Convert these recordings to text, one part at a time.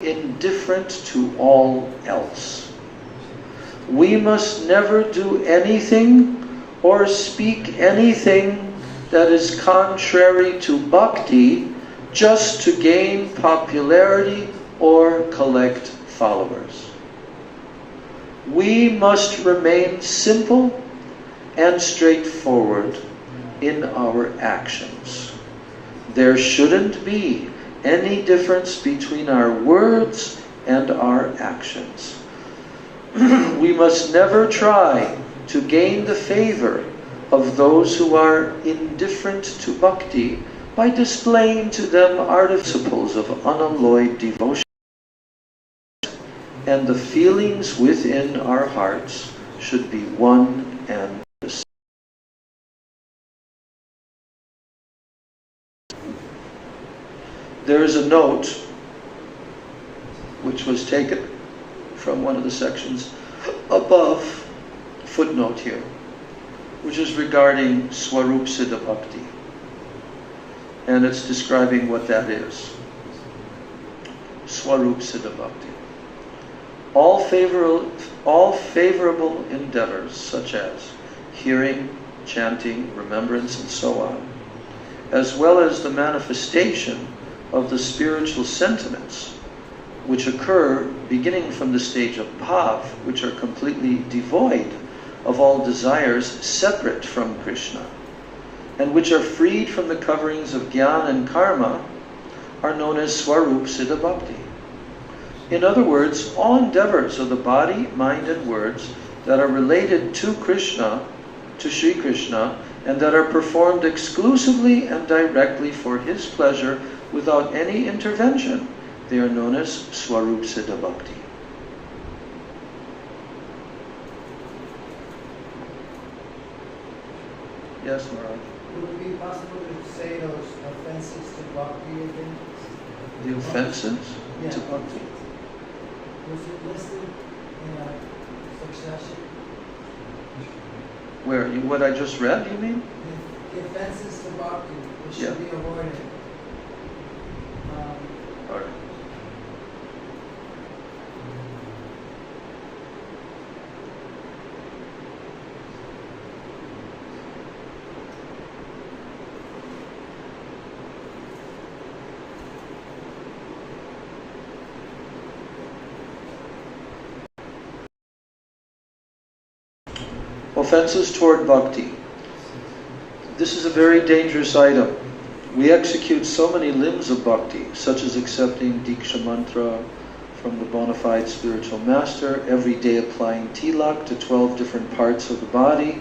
indifferent to all else. We must never do anything or speak anything that is contrary to bhakti just to gain popularity or collect followers. We must remain simple and straightforward in our actions. There shouldn't be any difference between our words and our actions. We must never try to gain the favor of those who are indifferent to bhakti by displaying to them artificles of unalloyed devotion, and the feelings within our hearts should be one and the same. There is a note which was taken from one of the sections above, footnote here, which is regarding Swarup Siddha Bhakti. And it's describing what that is. Swarup Siddha Bhakti. All favorable endeavors, such as hearing, chanting, remembrance, and so on, as well as the manifestation of the spiritual sentiments which occur beginning from the stage of bhav, which are completely devoid of all desires separate from Krishna, and which are freed from the coverings of jnana and karma, are known as Swarup Siddha Bhakti. In other words, all endeavors of the body, mind, and words that are related to Krishna, to Sri Krishna, and that are performed exclusively and directly for His pleasure without any intervention, they are known as Swarup Siddha Bhakti. Yes, Maharaj? Would it be possible to say those offenses to bhakti again? The offenses to Yeah. bhakti? Was it listed in a succession? Where? What I just read, you mean? The offenses to bhakti, which Yeah. should be avoided. All right. Offenses toward bhakti. This is a very dangerous item. We execute so many limbs of bhakti, such as accepting Diksha mantra from the bona fide spiritual master, every day applying tilak to 12 different parts of the body,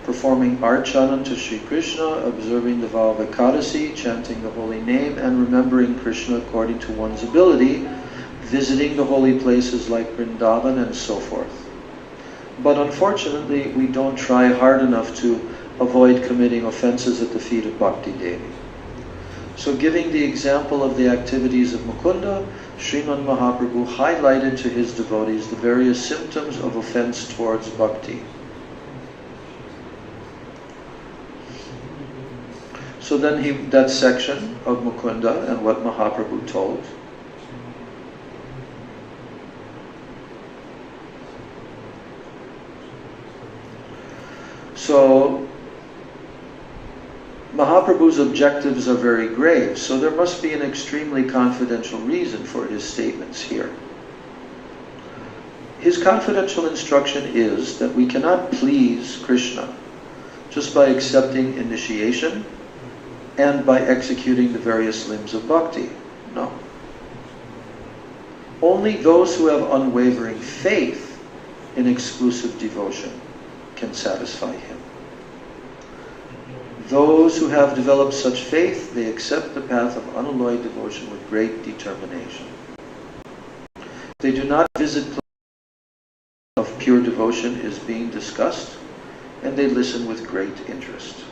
performing archana to Sri Krishna, observing the vow of Ekadasi, chanting the holy name, and remembering Krishna according to one's ability, visiting the holy places like Vrindavan, and so forth. But unfortunately, we don't try hard enough to avoid committing offenses at the feet of Bhakti Devi. So giving the example of the activities of Mukunda, Sriman Mahaprabhu highlighted to his devotees the various symptoms of offense towards bhakti. So then that section of Mukunda and what Mahaprabhu told. So Mahaprabhu's objectives are very grave, so there must be an extremely confidential reason for his statements here. His confidential instruction is that we cannot please Krishna just by accepting initiation and by executing the various limbs of bhakti. No. Only those who have unwavering faith in exclusive devotion can satisfy him. Those who have developed such faith, they accept the path of unalloyed devotion with great determination. They do not visit places of pure devotion is being discussed, and they listen with great interest.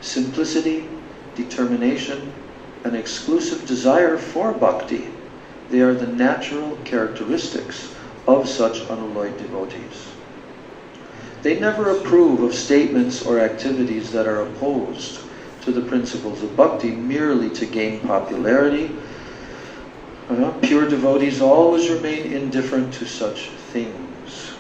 Simplicity, determination, and exclusive desire for bhakti, they are the natural characteristics of such unalloyed devotees. They never approve of statements or activities that are opposed to the principles of bhakti merely to gain popularity Pure devotees always remain indifferent to such things.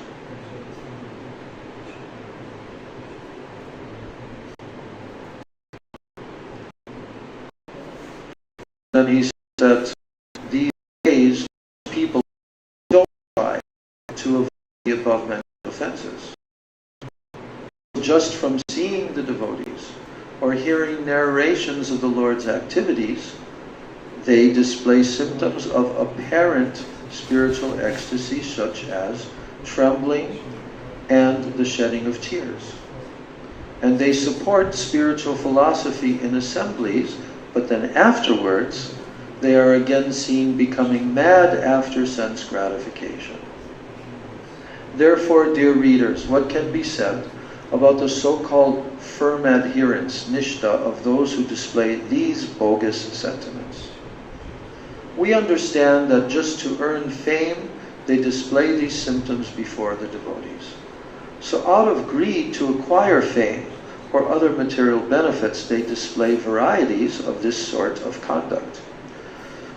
Then he said, these days people don't try to avoid the above mentioned offenses. Just from seeing the devotees or hearing narrations of the Lord's activities, they display symptoms of apparent spiritual ecstasy such as trembling and the shedding of tears. And they support spiritual philosophy in assemblies, but then afterwards they are again seen becoming mad after sense gratification. Therefore, dear readers, what can be said about the so-called firm adherence, nishta, of those who display these bogus sentiments? We understand that just to earn fame, they display these symptoms before the devotees. So out of greed to acquire fame or other material benefits, they display varieties of this sort of conduct.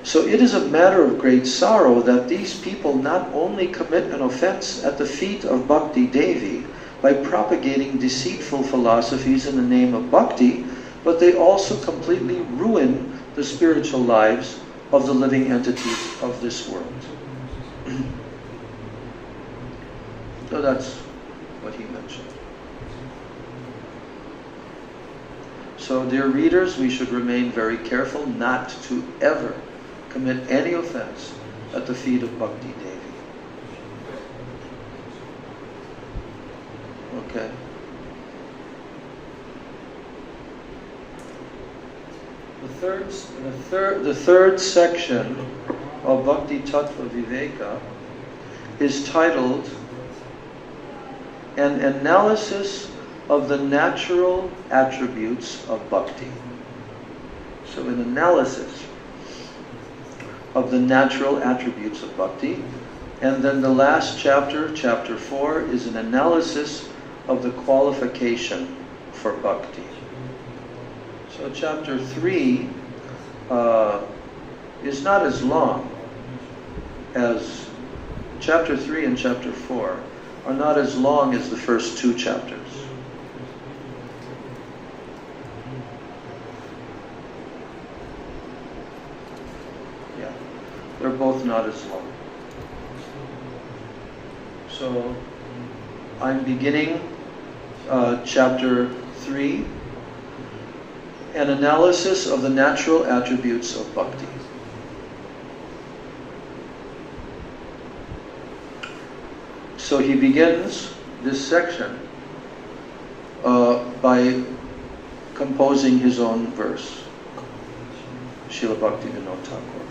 So it is a matter of great sorrow that these people not only commit an offense at the feet of Bhakti Devi by propagating deceitful philosophies in the name of bhakti, but they also completely ruin the spiritual lives of the living entities of this world. So that's what he mentioned. So, dear readers, we should remain very careful not to ever commit any offense at the feet of Bhakti Devi. Okay. The third section of Bhakti Tattva Viveka is titled An Analysis of the Natural Attributes of Bhakti. So an analysis of the natural attributes of Bhakti. And then the last chapter, chapter 4, is an analysis of the qualification for Bhakti. So chapter 3 is not as long as chapter 3 and chapter 4 are not as long as the first two chapters. Yeah, they're both not as long. So I'm beginning chapter 3, an analysis of the natural attributes of Bhakti. So he begins this section by composing his own verse, Srila Bhaktivinoda Thakur.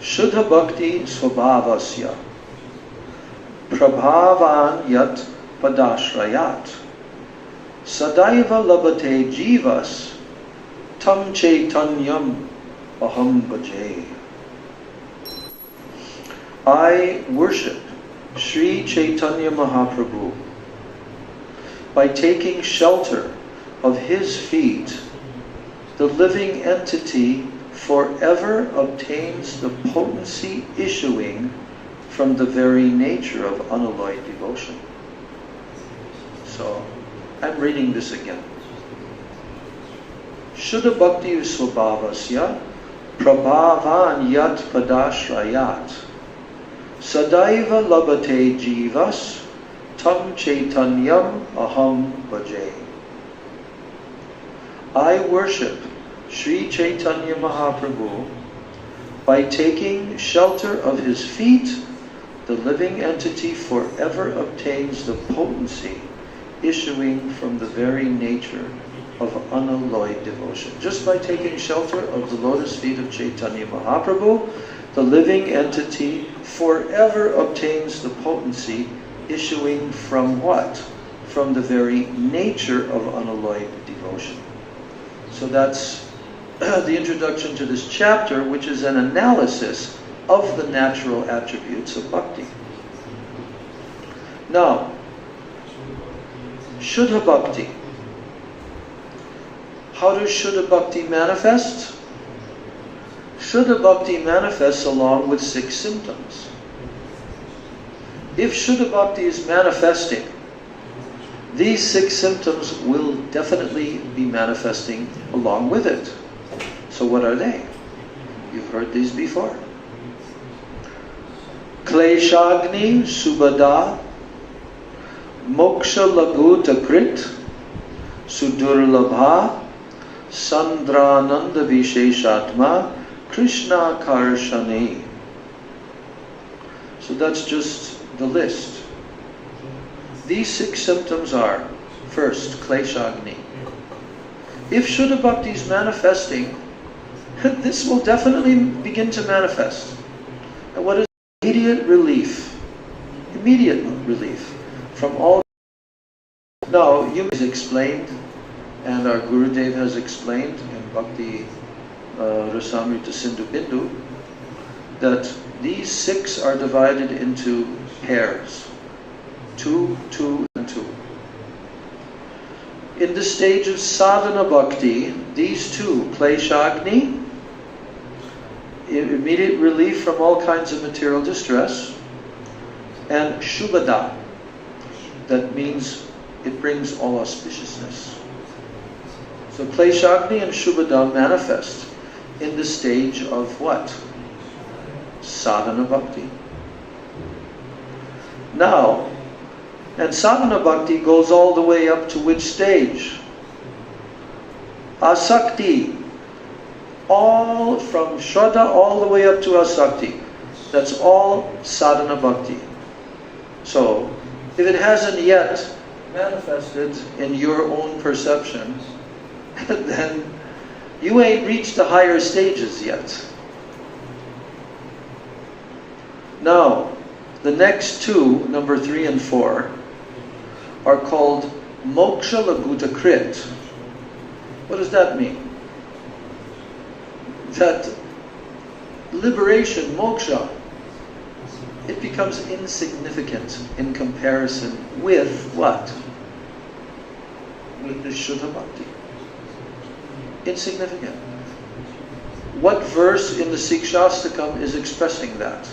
Shuddha Bhakti Swabhavasya Prabhavan Yat Padashrayat Sadaiva Labate Jivas Tam Chaitanyam Aham Bhaje. I worship Sri Chaitanya Mahaprabhu. By taking shelter of his feet, the living entity forever obtains the potency issuing from the very nature of unalloyed devotion. So, I'm reading this again. Shuddha Bhakti Swabhavasya Prabhavan Yat Padashrayat Sadaiva Labate Jivas Tam Chaitanyam Aham Bhaje. I worship Sri Chaitanya Mahaprabhu. By taking shelter of his feet, the living entity forever obtains the potency issuing from the very nature of unalloyed devotion. Just by taking shelter of the lotus feet of Chaitanya Mahaprabhu, the living entity forever obtains the potency issuing from what? From the very nature of unalloyed devotion. So that's the introduction to this chapter, which is an analysis of the natural attributes of bhakti. Now, Shuddha Bhakti. How does Shuddha Bhakti manifest? Shuddha Bhakti manifests along with 6 symptoms. If Shuddha Bhakti is manifesting, these 6 symptoms will definitely be manifesting along with it. So what are they? You've heard these before. Kleshagni Subhada, Moksha Laguta Krit, Sudurlabha, Sandrananda Visheshatma, Krishna Karshani. So that's just the list. These 6 symptoms are, first, Kleshagni. If Shuddha Bhakti is manifesting, this will definitely begin to manifest. And what is immediate relief? Immediate relief from all. Now, you have explained, and our Gurudev has explained in Bhakti Rasamrita Sindhu Bindu, that these 6 are divided into pairs. 2, 2, and 2. In the stage of sadhana bhakti, these 2, Kleshagni, immediate relief from all kinds of material distress, and Shubhada, that means it brings all auspiciousness. So Kleshagni and Shubhada manifest in the stage of what? Sadhana bhakti. Now, and sadhana bhakti goes all the way up to which stage? Asakti. All from Shraddha all the way up to Asakti. That's all sadhana bhakti. So, if it hasn't yet manifested in your own perception, then you ain't reached the higher stages yet. Now, the next 2, number 3 and 4, are called Moksha Laguta Krit. What does that mean? That liberation, moksha, it becomes insignificant in comparison with what? With the Shuddha Bhakti. Insignificant. What verse in the Sikshastakam is expressing that?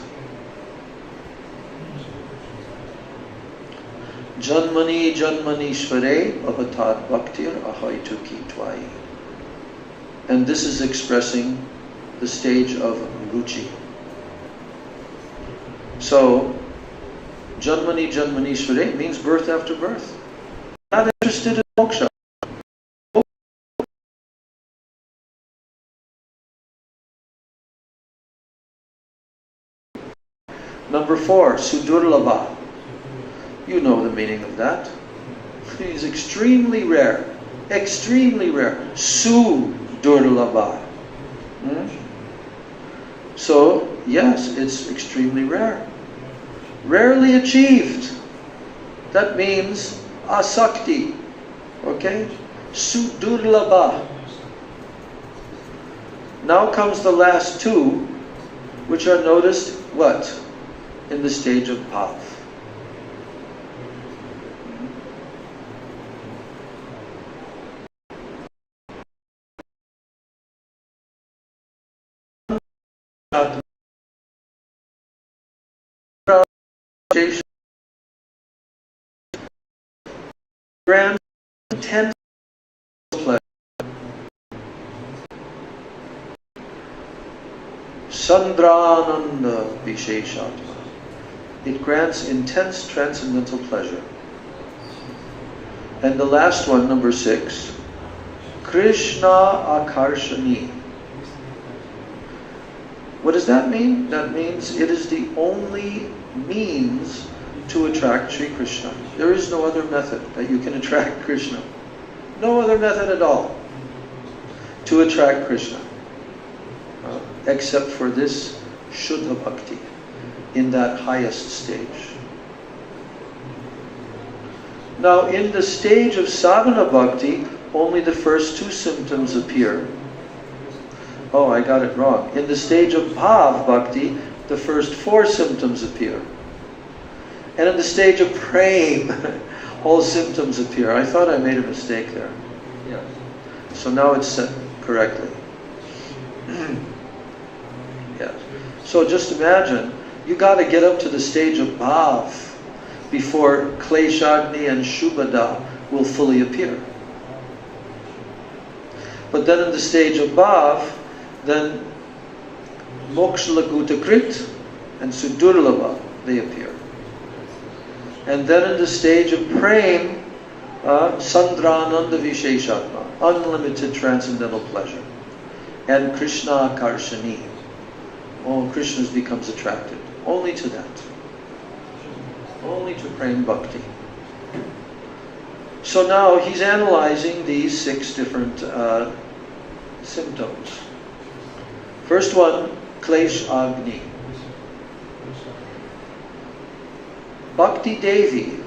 Janmani Janmanishvare Bhavatat Bhaktir Ahaituki Tvai. And this is expressing the stage of Ruchi. So, Janmani Janmanishvare means birth after birth. Not interested in moksha. Number 4, Sudurlabha. You know the meaning of that. He's extremely rare. Extremely rare. Sudurlabha. So, yes, it's extremely rare. Rarely achieved. That means asakti. Okay? Sudurlabha. Now comes the last 2, which are noticed, what? In the stage of bhav. Grand intense pleasure. Sandrananda Visheshatma. It grants intense transcendental pleasure. And the last one, number 6, Krishna Akarshani. What does that mean? That means it is the only means to attract Sri Krishna. There is no other method that you can attract Krishna. No other method at all to attract Krishna. Except for this Shuddha Bhakti in that highest stage. Now in the stage of Sadhana Bhakti, only the first 2 symptoms appear. Oh, I got it wrong. In the stage of Bhav Bhakti, the first 4 symptoms appear. And in the stage of Prem, all symptoms appear. I thought I made a mistake there. Yeah. So now it's set correctly. So just imagine, you got to get up to the stage of bhav before kleshagni and shubhada will fully appear. But then in the stage of bhav, then mokshalaghutakrit and sudurlabha, they appear. And then in the stage of prem, sandrananda visheshatma, unlimited transcendental pleasure. And Krishna karshani, Krishna becomes attracted only to that. Only to prem bhakti. So now he's analyzing these 6 different symptoms. First one, Klesh Agni. Bhakti Devi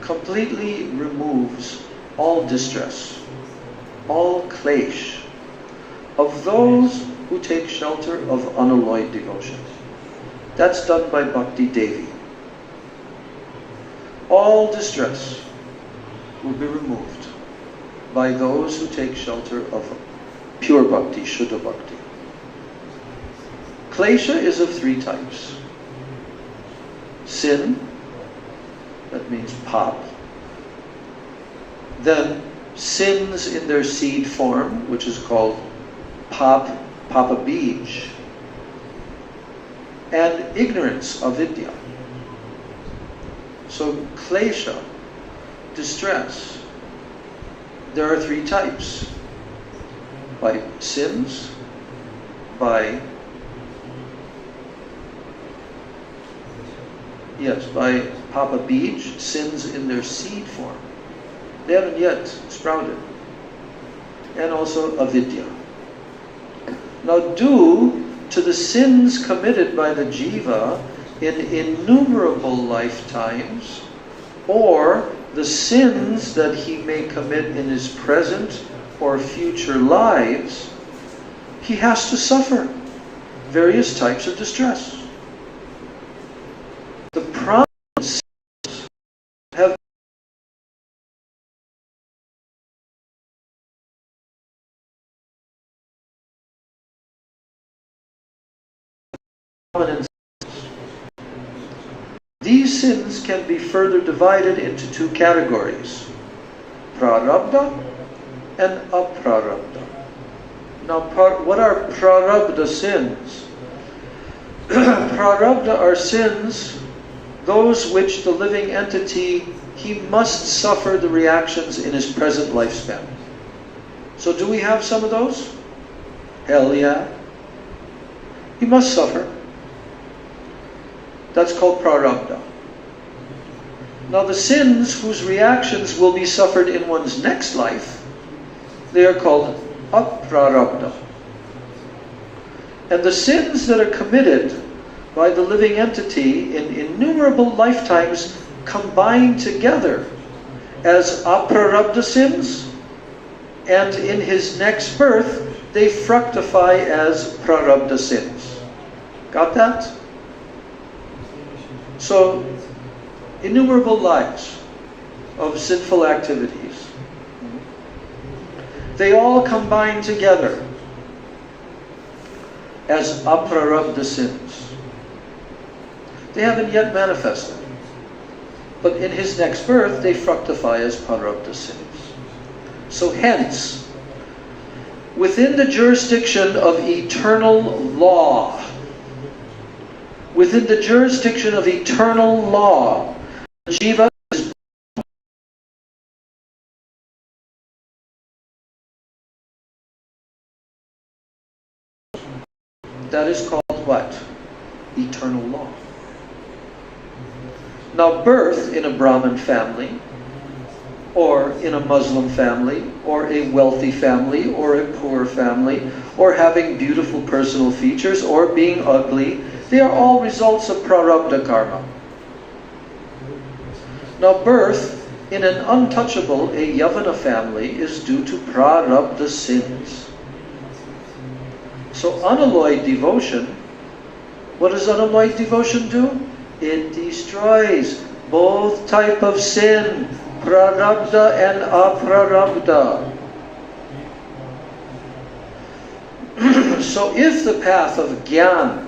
completely removes all distress, all klesh of those who take shelter of unalloyed devotion. That's done by Bhakti Devi. All distress will be removed by those who take shelter of pure bhakti, Shuddha bhakti. Klesha is of 3 types. Sin, that means pap. Then sins in their seed form, which is called papa bij. And ignorance, avidya. So klesha, distress, there are 3 types. By sins, by papa bij, sins in their seed form. They haven't yet sprouted. And also avidya. Now due to the sins committed by the jiva in innumerable lifetimes, or the sins that he may commit in his present or future lives, he has to suffer various types of distress. The prominent sins have prominent sins. These sins can be further divided into 2 categories: prarabdha and aprarabdha. Now, what are prarabdha sins? Prarabdha are sins, those which the living entity, he must suffer the reactions in his present lifespan. So do we have some of those? Hell yeah. He must suffer. That's called prarabdha. Now the sins whose reactions will be suffered in one's next life, they are called aprarabdha. And the sins that are committed by the living entity in innumerable lifetimes combine together as aprarabdha sins, and in his next birth they fructify as prarabdha sins. Got that? So, innumerable lives of sinful activities, they all combine together as aprarabdha sins. They haven't yet manifested, but in his next birth they fructify as prarabdha sins. So hence, within the jurisdiction of eternal law, within the jurisdiction of eternal law, the jiva is that is called what? Eternal law. Now birth in a Brahmin family, or in a Muslim family, or a wealthy family, or a poor family, or having beautiful personal features, or being ugly, they are all results of prarabdha karma. Now birth in an untouchable, a Yavana family, is due to prarabdha sins. So unalloyed devotion, what does unalloyed devotion do? It destroys both type of sin, prarabdha and aprarabdha. So if the path of jnana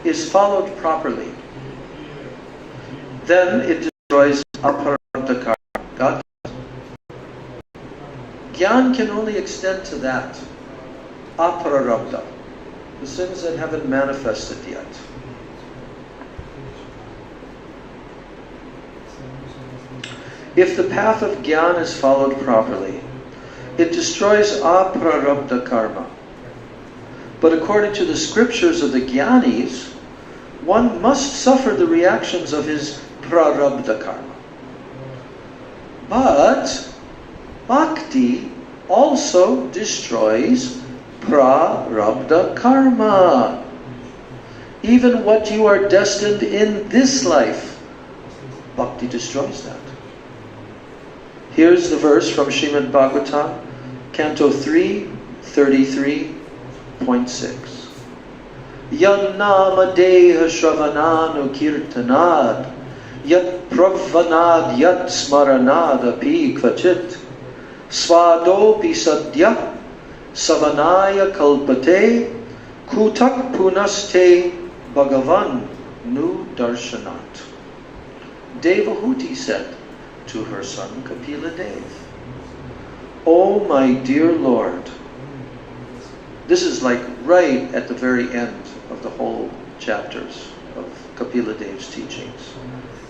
is followed properly, then it destroys aparabdha karma. Got it? Gyan can only extend to that. Aparabdha. The sins that haven't manifested yet. If the path of Gyan is followed properly, it destroys aprarabdha karma. But according to the scriptures of the Jnanis, one must suffer the reactions of his prarabdha karma. But bhakti also destroys prarabdha karma. Even what you are destined in this life, bhakti destroys that. Here's the verse from Srimad Bhagavatam, Canto 3, 33.6. Yan nama deha shravananu kirtanad, yat pravanad yat smaranad api kvachit, svadopi sadya savanaya kalpate, kutak punaste bhagavan nu darshanat. Devahuti said to her son Kapila Dev, "Oh my dear Lord," this is like right at the very end of the whole chapters of Kapila Dev's teachings.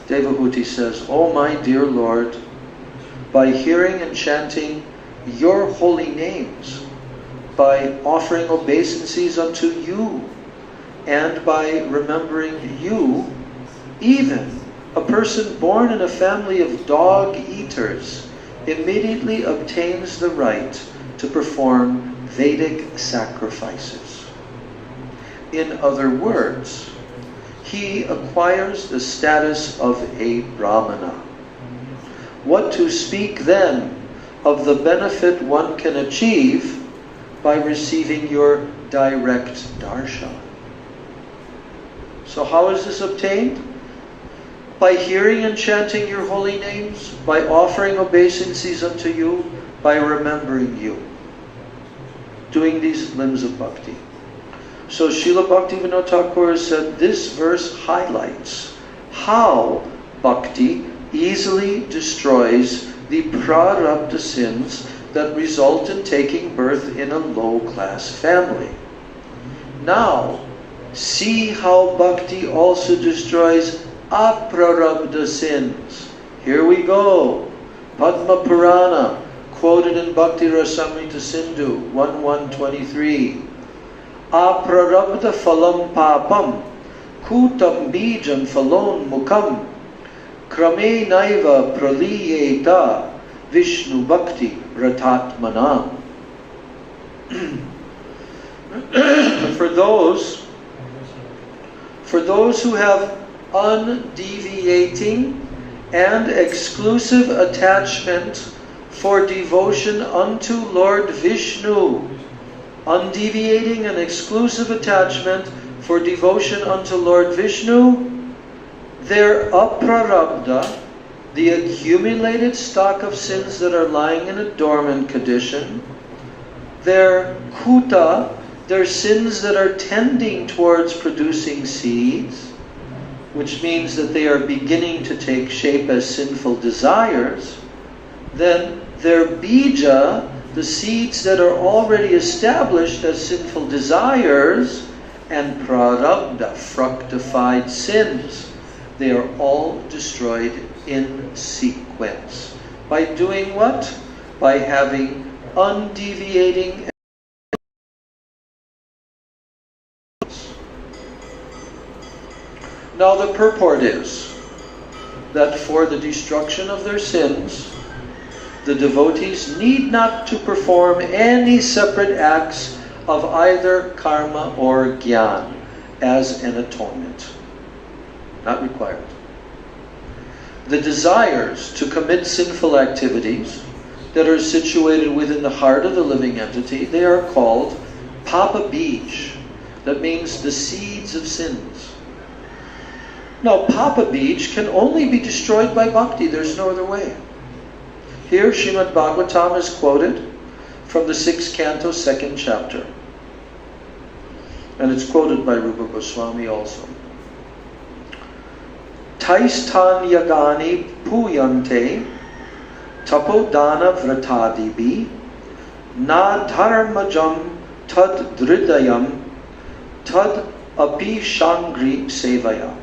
Devahuti says, "Oh my dear Lord, by hearing and chanting your holy names, by offering obeisances unto you, and by remembering you, even a person born in a family of dog-eaters immediately obtains the right to perform Vedic sacrifices. In other words, he acquires the status of a Brahmana. What to speak then of the benefit one can achieve by receiving your direct darshan?" So how is this obtained? By hearing and chanting your holy names, by offering obeisances unto you, by remembering you. Doing these limbs of bhakti. So Srila Bhaktivinoda Thakur said this verse highlights how bhakti easily destroys the prarabdha sins that result in taking birth in a low-class family. Now, see how bhakti also destroys aprarabdha sins. Here we go. Padma Purana, quoted in Bhakti Rasamrita Sindhu 1.1.23. Aprarabdha phalam papam, kutam bijam phalon mukam, krame naiva praliyeta Vishnu bhakti ratatmana. For those who have undeviating and exclusive attachment for devotion unto Lord Vishnu, undeviating and exclusive attachment for devotion unto Lord Vishnu, their aprarabdha, the accumulated stock of sins that are lying in a dormant condition, their kuta, their sins that are tending towards producing seeds, which means that they are beginning to take shape as sinful desires, then their bija, the seeds that are already established as sinful desires, and prarabdha, fructified sins, they are all destroyed in sequence. By doing what? By having undeviating. Now the purport is that for the destruction of their sins, the devotees need not to perform any separate acts of either karma or jnana as an atonement. Not required. The desires to commit sinful activities that are situated within the heart of the living entity, they are called papa bij. That means the seeds of sins. Now, papa bij can only be destroyed by bhakti. There's no other way. Here, Srimad Bhagavatam is quoted from the 6th canto, 2nd chapter. And it's quoted by Rupa Goswami also. Taistan yagani puyante tapodana vratadibi na dharmajam tad dridayam tad api shangri sevaya.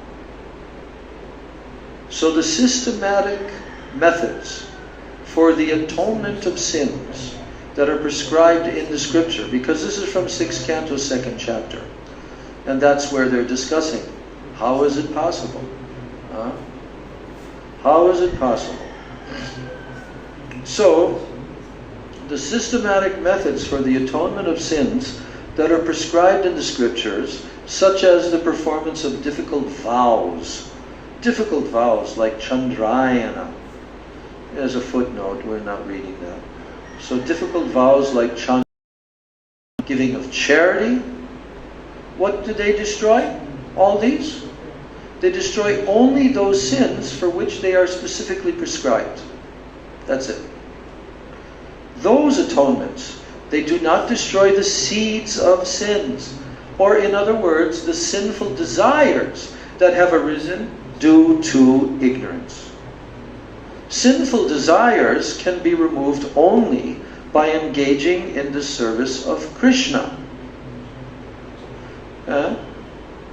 So the systematic methods for the atonement of sins that are prescribed in the scripture, because this is from 6th canto, 2nd chapter, and that's where they're discussing how is it possible? How is it possible? So, the systematic methods for the atonement of sins that are prescribed in the scriptures, such as the performance of difficult vows like Chandrayana. As a footnote, we're not reading that. So difficult vows like Chandrayana, giving of charity. What do they destroy? All these? They destroy only those sins for which they are specifically prescribed. That's it. Those atonements, they do not destroy the seeds of sins, or in other words, the sinful desires that have arisen due to ignorance. Sinful desires can be removed only by engaging in the service of Krishna.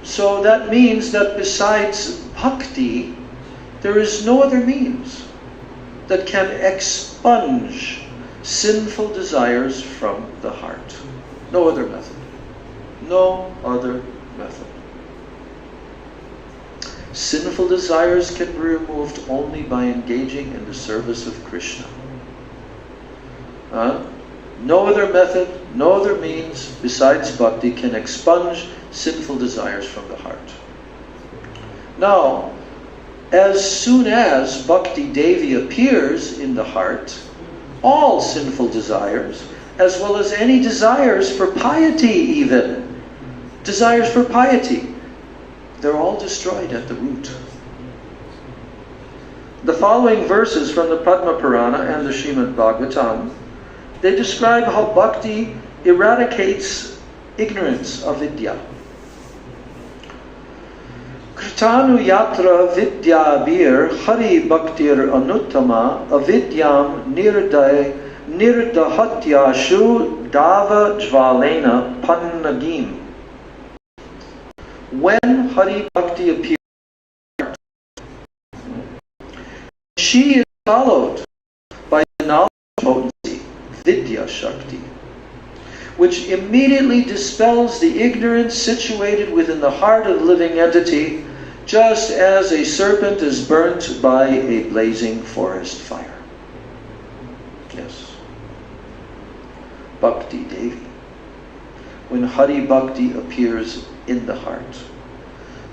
So that means that besides bhakti, there is no other means that can expunge sinful desires from the heart. No other method. No other method. Sinful desires can be removed only by engaging in the service of Krishna. No other method, no other means besides bhakti can expunge sinful desires from the heart. Now, as soon as Bhakti Devi appears in the heart, all sinful desires, as well as any desires for piety even, desires for piety, they're all destroyed at the root. The following verses from the Padma Purana and the Srimad Bhagavatam, they describe how bhakti eradicates ignorance of vidya. Kritanu yatra vidyabir hari bhaktir anuttama avidyam nirdahatyashu dava jvalena pannagim. When Hari Bhakti appears, she is followed by the knowledge potency, Vidya Shakti, which immediately dispels the ignorance situated within the heart of the living entity, just as a serpent is burnt by a blazing forest fire. Yes. Bhakti Devi. When Hari Bhakti appears in the heart,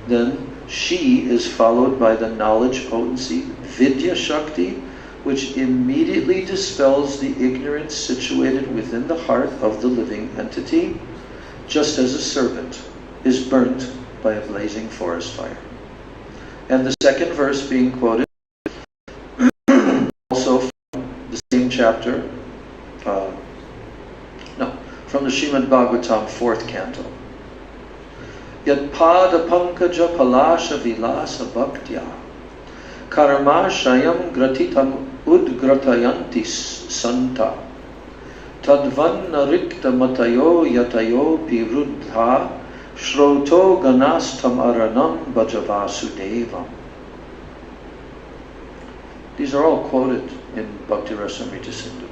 then she is followed by the knowledge potency, Vidya Shakti, which immediately dispels the ignorance situated within the heart of the living entity, just as a serpent is burnt by a blazing forest fire. And the second verse being quoted, also from the same chapter, from the Srimad Bhagavatam, 4th canto. Yat pada pankaja palasha vilasa bhaktya karma shayam gratitam udgratayanti santa tadvanna rikta matayo yatayo piruddha shroto ganastam aranam bhajavasudevam. These are all quoted in Bhakti Rasamrita Sindhu.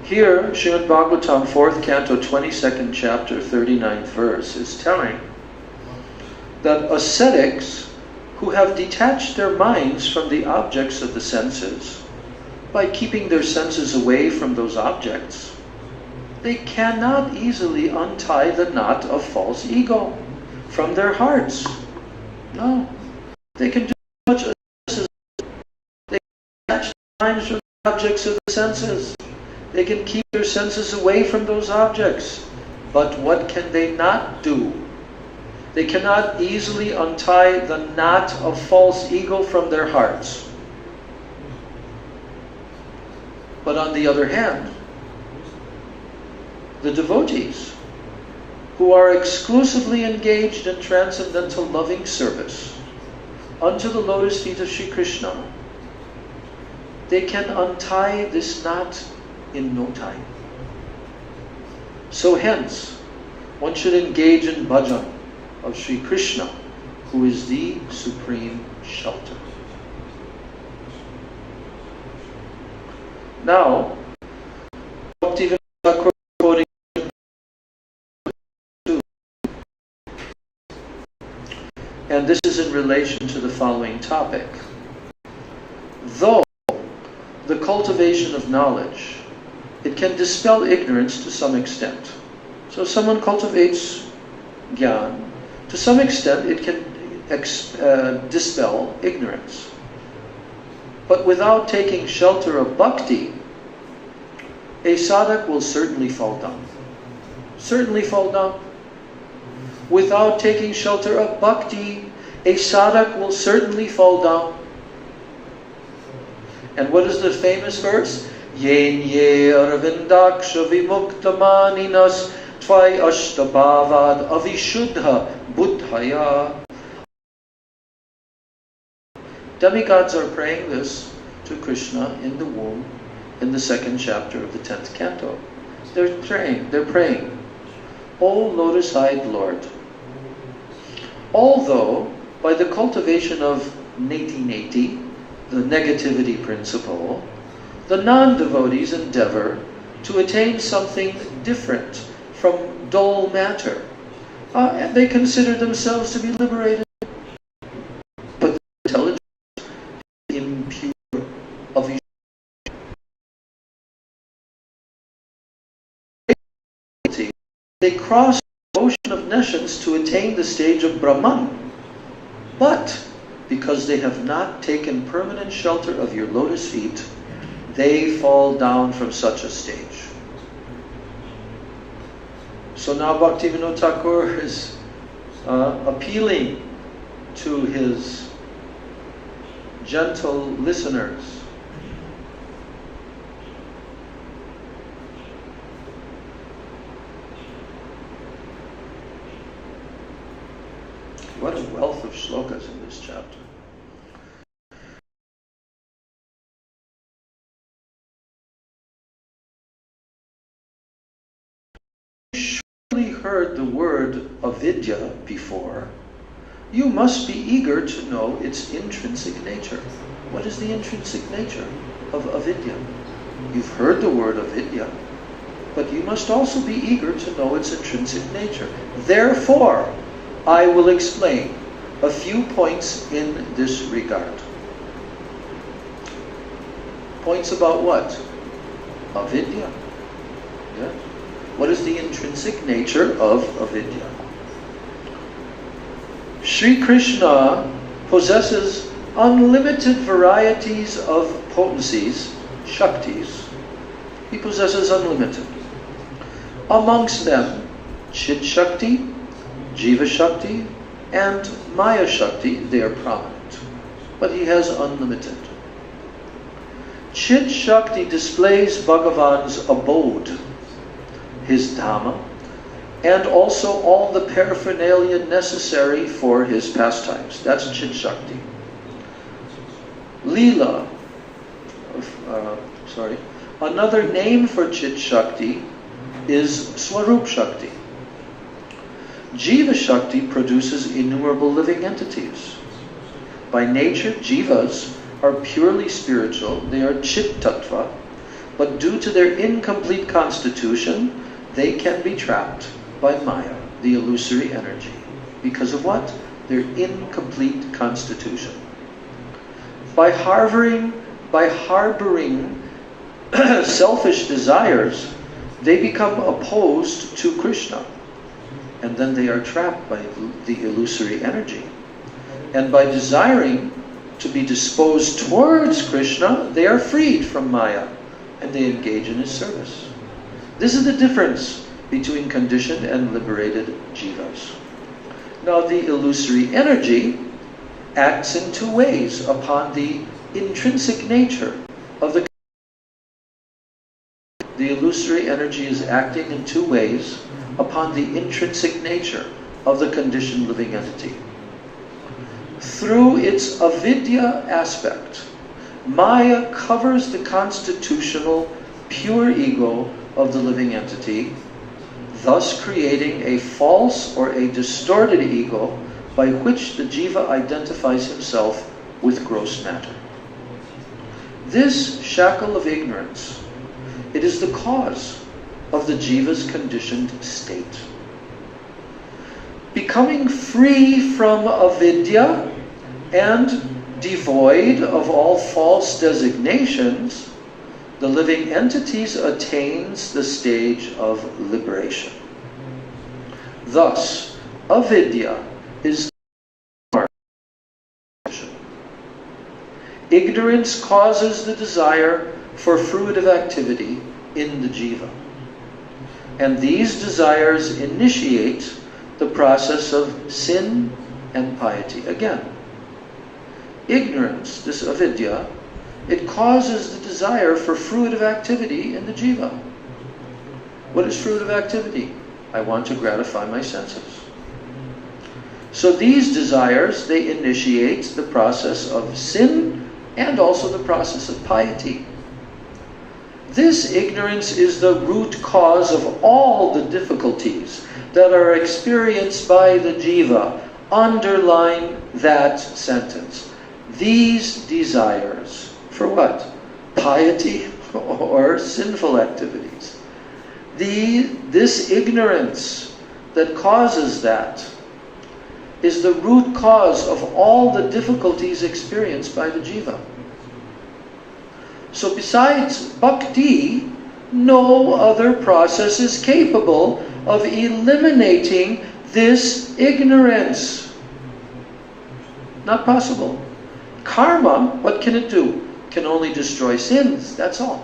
Here, Srimad Bhagavatam, 4th canto, 22nd chapter, 39th verse, is telling that ascetics who have detached their minds from the objects of the senses, by keeping their senses away from those objects, they cannot easily untie the knot of false ego from their hearts. No. They can do much as they detach their minds from the objects of the senses. They can keep their senses away from those objects. But what can they not do? They cannot easily untie the knot of false ego from their hearts. But on the other hand, the devotees, who are exclusively engaged in transcendental loving service unto the lotus feet of Sri Krishna, they can untie this knot in no time. So hence, one should engage in bhajan of Sri Krishna, who is the supreme shelter. Now, Bhaktivinoda Thakur quoting, and this is in relation to the following topic. Though the cultivation of knowledge, it can dispel ignorance to some extent. So someone cultivates jnana, to some extent it can dispel ignorance. But without taking shelter of bhakti, a sadhak will certainly fall down. Certainly fall down. Without taking shelter of bhakti, a sadhak will certainly fall down. And what is the famous verse? Yen ye arvindaksha vimuktamaninas tvai ashtabhavad avishuddha buddhaya. Demigods are praying this to Krishna in the womb in the 2nd chapter of the 10th canto. They're praying, O lotus-eyed Lord, although by the cultivation of neti-neti, the negativity principle, the non-devotees endeavor to attain something different from dull matter, and they consider themselves to be liberated, but the intelligence is impure of humanity. They cross the ocean of nescience to attain the stage of Brahman, but because they have not taken permanent shelter of your lotus feet, they fall down from such a stage. So now Bhaktivinoda Thakur is appealing to his gentle listeners. What a wealth of shlokas in this chapter. You surely heard the word avidya before. You must be eager to know its intrinsic nature. What is the intrinsic nature of avidya? You've heard the word avidya, but you must also be eager to know its intrinsic nature. Therefore, I will explain a few points in this regard. Points about what? Avidya. Yeah? What is the intrinsic nature of avidya? Sri Krishna possesses unlimited varieties of potencies, shaktis. He possesses unlimited. Amongst them, Chit Shakti, Jiva Shakti, and Maya Shakti, they are prominent. But he has unlimited. Chit Shakti displays Bhagavan's abode, his Dhamma, and also all the paraphernalia necessary for his pastimes. That's Chit Shakti. Leela, another name for Chit Shakti is Swarup Shakti. Jiva Shakti produces innumerable living entities. By nature, jivas are purely spiritual. They are Chit Tattva, but due to their incomplete constitution, they can be trapped by Maya, the illusory energy. Because of what? Their incomplete constitution. By harboring selfish desires, they become opposed to Krishna. And then they are trapped by the illusory energy. And by desiring to be disposed towards Krishna, they are freed from Maya and they engage in his service. This is the difference between conditioned and liberated jivas. Now, the illusory energy acts in two ways upon the intrinsic nature of the. The illusory energy is acting in two ways upon the intrinsic nature of the conditioned living entity. Through its avidya aspect, Maya covers the constitutional pure ego of the living entity, thus creating a false or a distorted ego by which the jiva identifies himself with gross matter. This shackle of ignorance, it is the cause of the jiva's conditioned state. Becoming free from avidya and devoid of all false designations, the living entities attains the stage of liberation. Thus, avidya is the condition. Ignorance causes the desire for fruitive activity in the jiva. And these desires initiate the process of sin and piety. Again, ignorance, this avidya, it causes the desire for fruitive activity in the jiva. What is fruitive activity? I want to gratify my senses. So these desires, they initiate the process of sin and also the process of piety. This ignorance is the root cause of all the difficulties that are experienced by the jiva. Underline that sentence. These desires, for what? Piety or sinful activities. This ignorance that causes that is the root cause of all the difficulties experienced by the jiva. So besides bhakti, no other process is capable of eliminating this ignorance. Not possible. Karma, what can it do? Can only destroy sins, that's all.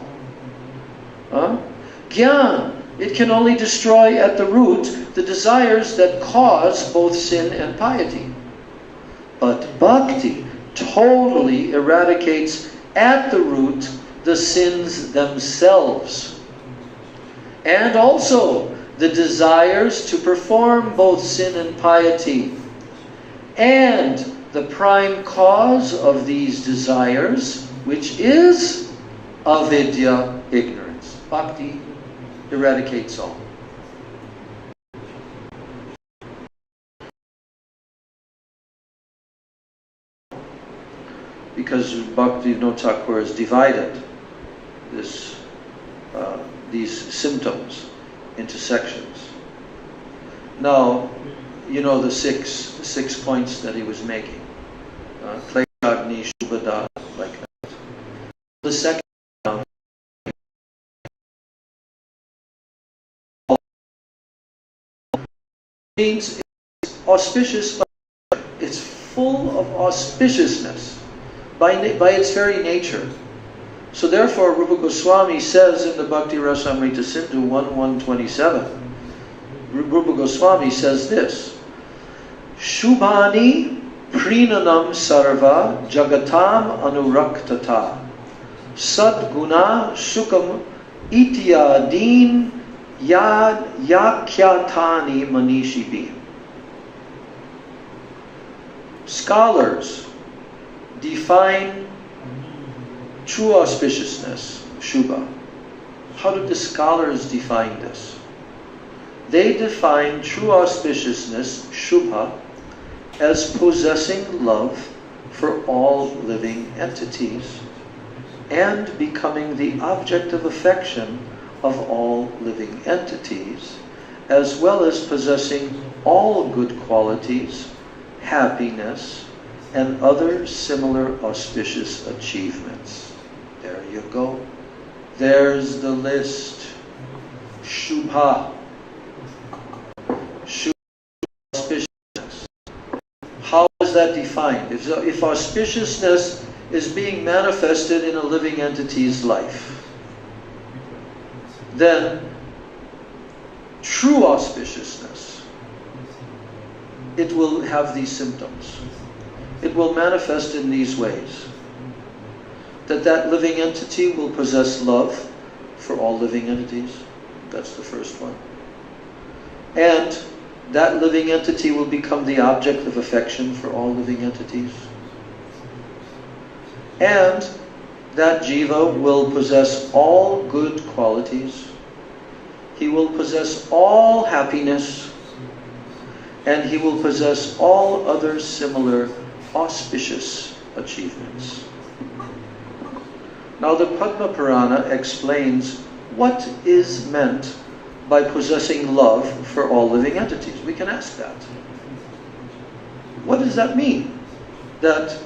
Gyan, it can only destroy at the root the desires that cause both sin and piety. But bhakti totally eradicates at the root the sins themselves. And also the desires to perform both sin and piety. And the prime cause of these desires, which is avidya, ignorance. Bhakti eradicates all. Because Bhaktivinoda Thakur has divided these symptoms into sections. Now, you know the six points that he was making. Kleshagni, Shubhada, like that. The second means it's auspicious, it's full of auspiciousness by its very nature. So therefore, Rupa Goswami says in the Bhakti Rasamrita Sindhu 1.127, Rupa Goswami says this: Shubhani prinanam sarva jagatam anuraktata sadguna shukam ityadin yakyatani manishibi. Scholars define true auspiciousness, Shubha. How did the scholars define this? They define true auspiciousness, Shubha, as possessing love for all living entities and becoming the object of affection of all living entities, as well as possessing all good qualities, happiness, and other similar auspicious achievements. There you go. There's the list. Shubha. Shubha, auspiciousness. How is that defined? If auspiciousness is being manifested in a living entity's life, then true auspiciousness, it will have these symptoms. It will manifest in these ways. That living entity will possess love for all living entities. That's the first one. And that living entity will become the object of affection for all living entities. And that jiva will possess all good qualities. He will possess all happiness. And he will possess all other similar auspicious achievements. Now the Padma Purana explains what is meant by possessing love for all living entities. We can ask that. What does that mean? That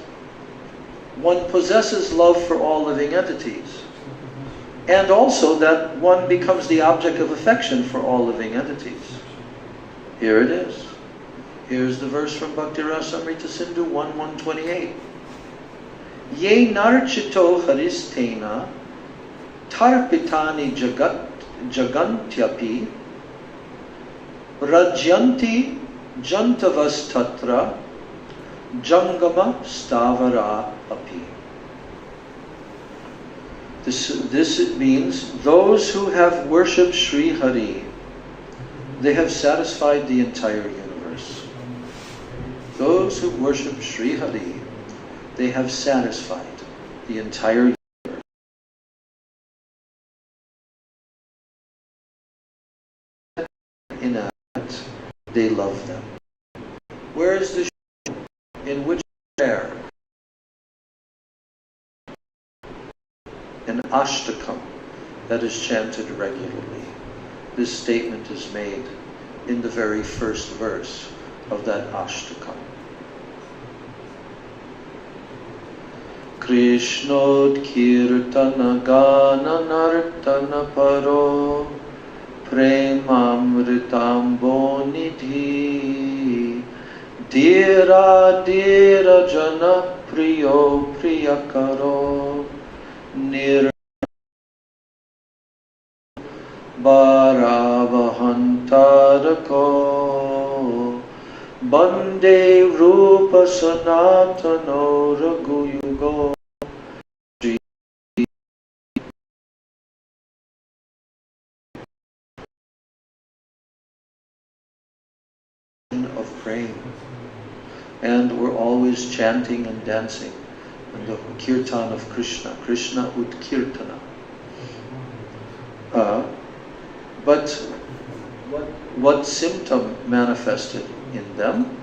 one possesses love for all living entities, and also that one becomes the object of affection for all living entities. Here it is. Here's the verse from Bhakti Rasamrita Sindhu 1:128. Ye narchito haristena tarpitani jagantyapi rajyanti jantavas tatra jangama stavara api. This means those who have worshipped Sri Hari, they have satisfied the entire universe. Those who worship Sri Hari, they have satisfied the entire universe. In that, they love them. Where is the Shri? In which prayer? An ashtakam that is chanted regularly. This statement is made in the very first verse of that ashtakam. Krishnod kirtana gana nartana paro premamritambo nidhi dira dira jana priyo priyakaro nir baravahantarako bande rupa sanatano raguyugo of praying, and we're always chanting and dancing in the kirtan of Krishna utkirtana. But what symptom manifested in them?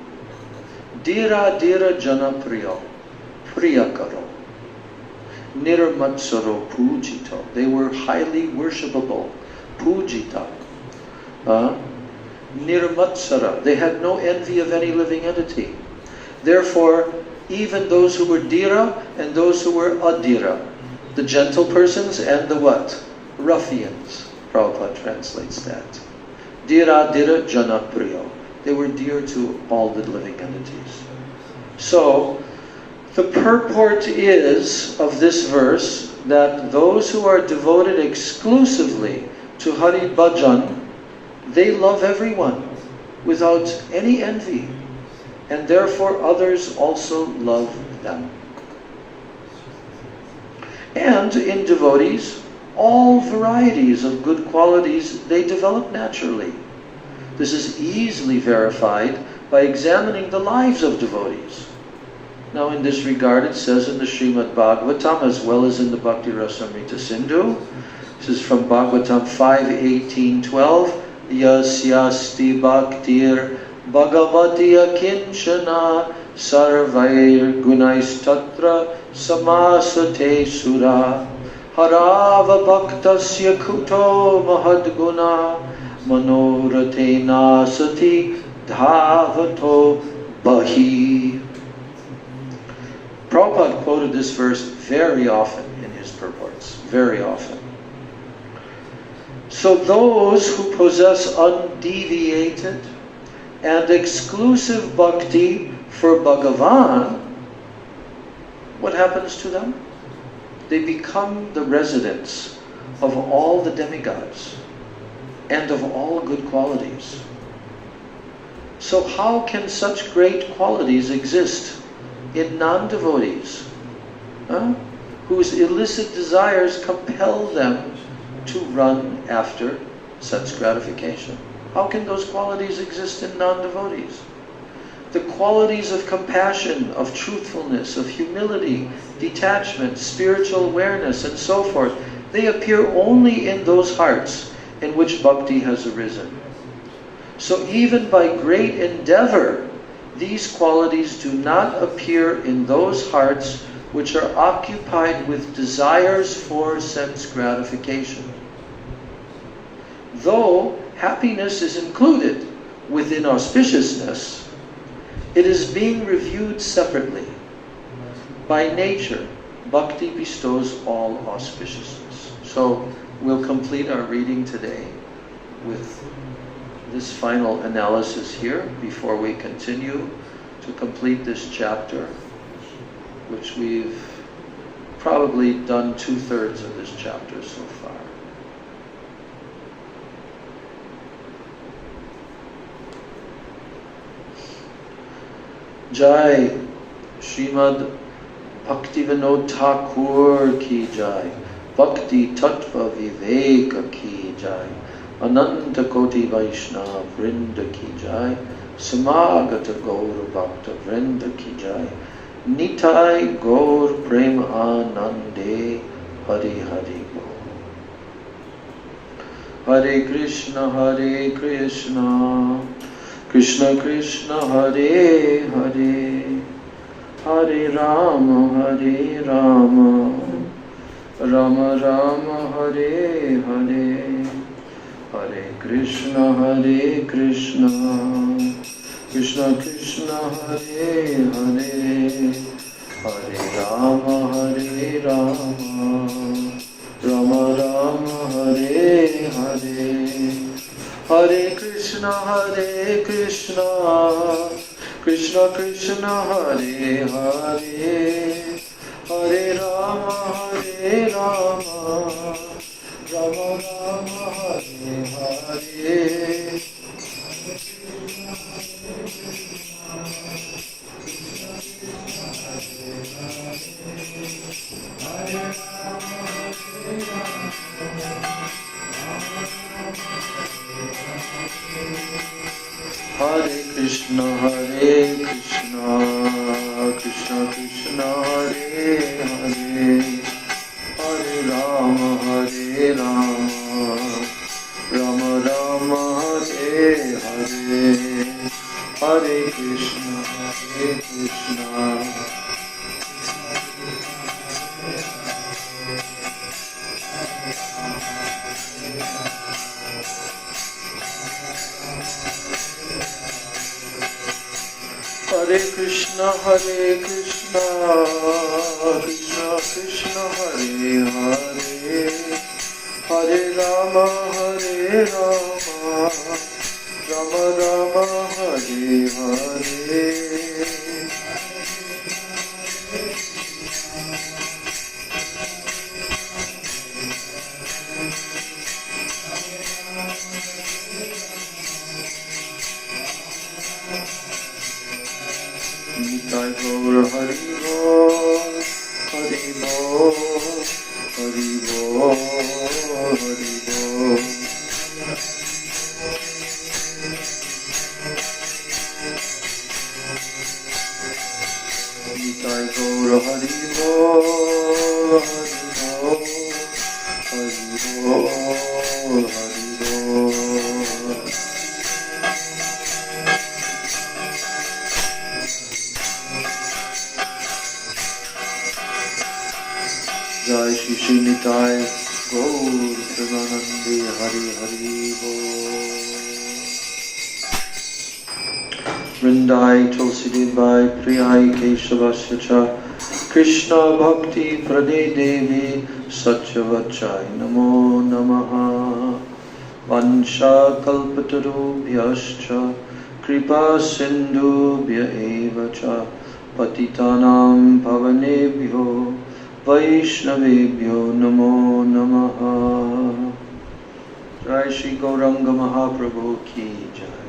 Dira dira jana priyo priyakaro nirmatsaro pujito. They were highly worshipable. Pujita. Nirmatsara. They had no envy of any living entity. Therefore, even those who were dira and those who were adira, the gentle persons and the what? Ruffians. Prabhupada translates that. Dira dira jana priyo. They were dear to all the living entities. So, the purport is of this verse that those who are devoted exclusively to Hari Bhajan, they love everyone without any envy, and therefore others also love them. And in devotees, all varieties of good qualities, they develop naturally. This is easily verified by examining the lives of devotees. Now in this regard, it says in the Srimad Bhagavatam as well as in the Bhakti Rasamrita Sindhu, this is from Bhagavatam 5:18-12, Yasyasti bhaktir bhagavati akinchana sarvair gunais tatra samasate sura harava bhaktasya kuto mahadguna manoratena sati dhavato bahi. Prabhupada quoted this verse very often in his purports, very often. So those who possess undeviated and exclusive bhakti for Bhagavan, what happens to them? They become the residents of all the demigods and of all good qualities. So how can such great qualities exist in non-devotees, whose illicit desires compel them to run after sense gratification? How can those qualities exist in non-devotees? The qualities of compassion, of truthfulness, of humility, detachment, spiritual awareness, and so forth, they appear only in those hearts in which bhakti has arisen. So even by great endeavor, these qualities do not appear in those hearts which are occupied with desires for sense gratification. Though happiness is included within auspiciousness, it is being reviewed separately. By nature, bhakti bestows all auspiciousness. So we'll complete our reading today with this final analysis here before we continue to complete this chapter, which we've probably done 2/3 of this chapter so far. Jai Srimad Bhaktivinoda Thakur ki jai, Bhakti Tattva Viveka ki jai, Ananta Koti Vaishnava Vrinda ki jai, Samagata Gaur Bhakta Vrinda ki jai, Nitai Gaur Prema Anande Hari Hari Gaur. Hare Krishna, Krishna Krishna Hare Hare, Hare Rama, Rama Rama Hare Hare, Hare Krishna, Krishna Krishna Hare Hare, Hare Rama, Rama Rama Hare Hare, Hare Krishna, Krishna Krishna Hare Hare, Hare Rama, Rama Rama Hare Hare. Hare Krishna, Krishna Krishna Hare Hare, Hare Rama, Rama Rama Hare Hare, Hare Krishna, Hare Krishna, Krishna Krishna Hare Hare, Hare Rama, Rama Rama Hare Hare. Nitai Gaur Hari Bol, Hari Bol, Hari Bol, Hari Bol. Nitai Gaur Hari Bol, Hari Bol, Hari Bol, Hari Bol. Jai Shri Nitai Gaur Premanande Hari Hari Bol. Vrindai Tulsi Devi Priyai Keshavasya Cha, Krishna Bhakti Prade Devi Satyavachai Namo Namaha. Vansha Kalpatarubhyascha, Kripa Sindhubhya Eva Cha, Patitanam Pavanebhyo Vaishnavebhyo Namo Namaha. Jai Shri Gauranga Mahaprabhu Ki Jai.